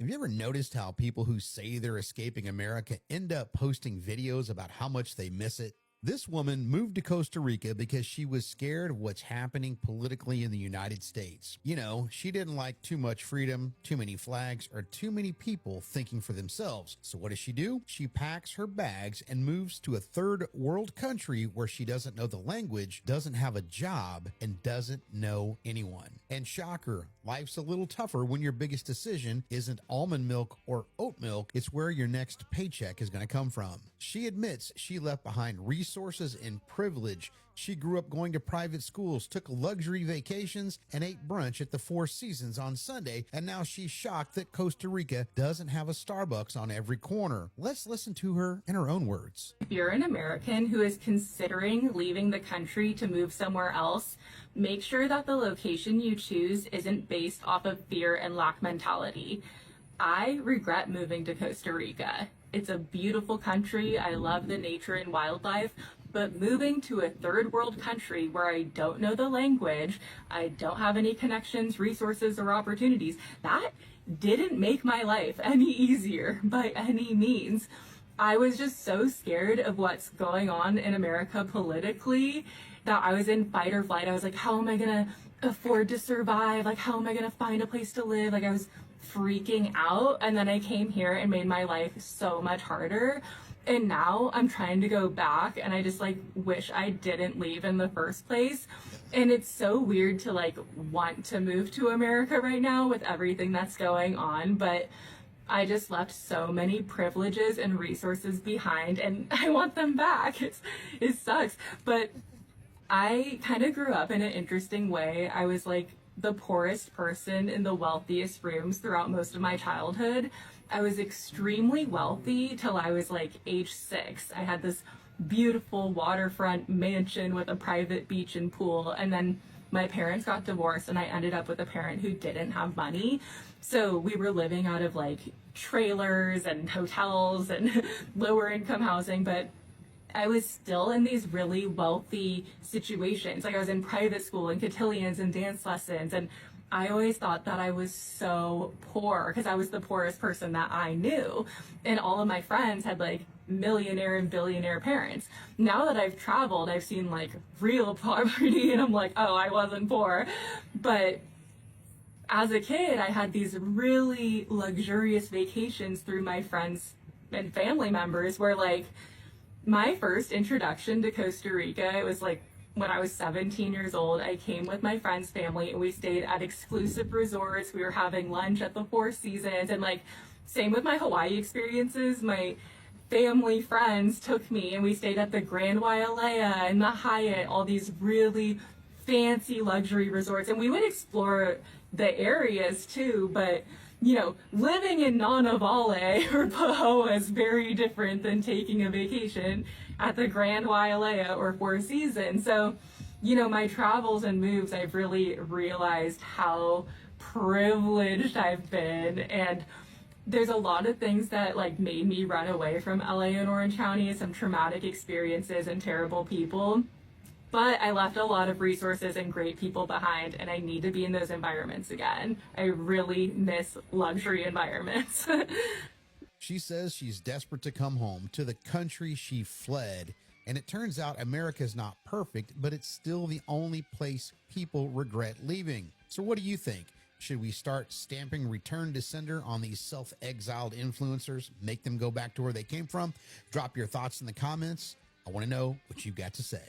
Have you ever noticed how people who say they're escaping America end up posting videos about how much they miss it? This woman moved to Costa Rica because she was scared of what's happening politically in the United States. You know, she didn't like too much freedom, too many flags, or too many people thinking for themselves. So what does she do? She packs her bags and moves to a third world country where she doesn't know the language, doesn't have a job, and doesn't know anyone. And shocker, life's a little tougher when your biggest decision isn't almond milk or oat milk, it's where your next paycheck is going to come from. She admits she left behind resources and privilege. She grew up going to private schools, took luxury vacations, and ate brunch at the Four Seasons on Sunday, and now she's shocked that Costa Rica doesn't have a Starbucks on every corner. Let's listen to her in her own words. If you're an American who is considering leaving the country to move somewhere else, make sure that the location you choose isn't based off of fear and lack mentality. I regret moving to Costa Rica. It's a beautiful country. I love the nature and wildlife, but moving to a third world country where I don't know the language, I don't have any connections, resources, or opportunities, that didn't make my life any easier by any means. I was just so scared of what's going on in America politically that I was in fight or flight. I was like, how am I going to afford to survive? Like, how am I going to find a place to live? Like, I was freaking out. And then I came here and made my life so much harder. And now I'm trying to go back and I just like wish I didn't leave in the first place. And it's so weird to like want to move to America right now with everything that's going on. But I just left so many privileges and resources behind and I want them back. It sucks. But I kind of grew up in an interesting way. I was like the poorest person in the wealthiest rooms throughout most of my childhood. I was extremely wealthy till I was like age 6. I had this beautiful waterfront mansion with a private beach and pool. And then my parents got divorced and I ended up with a parent who didn't have money. So we were living out of like trailers and hotels and lower income housing, but I was still in these really wealthy situations. Like I was in private school and cotillions and dance lessons. And I always thought that I was so poor because I was the poorest person that I knew. And all of my friends had like millionaire and billionaire parents. Now that I've traveled, I've seen like real poverty and I'm like, oh, I wasn't poor. But as a kid, I had these really luxurious vacations through my friends and family members where like my first introduction to Costa Rica, it was like when I was 17 years old. I came with my friend's family and we stayed at exclusive resorts. We were having lunch at the Four Seasons and like same with my Hawaii experiences. My family friends took me and we stayed at the Grand Wailea and the Hyatt, all these really fancy luxury resorts. And we would explore the areas too, but you know, living in Nonavale or Pahoa is very different than taking a vacation at the Grand Wailea or Four Seasons. So, you know, my travels and moves, I've really realized how privileged I've been. And there's a lot of things that like made me run away from LA and Orange County, some traumatic experiences and terrible people. But I left a lot of resources and great people behind, and I need to be in those environments again. I really miss luxury environments. She says she's desperate to come home to the country she fled. And it turns out America's not perfect, but it's still the only place people regret leaving. So what do you think? Should we start stamping return to sender on these self-exiled influencers, make them go back to where they came from? Drop your thoughts in the comments. I want to know what you've got to say.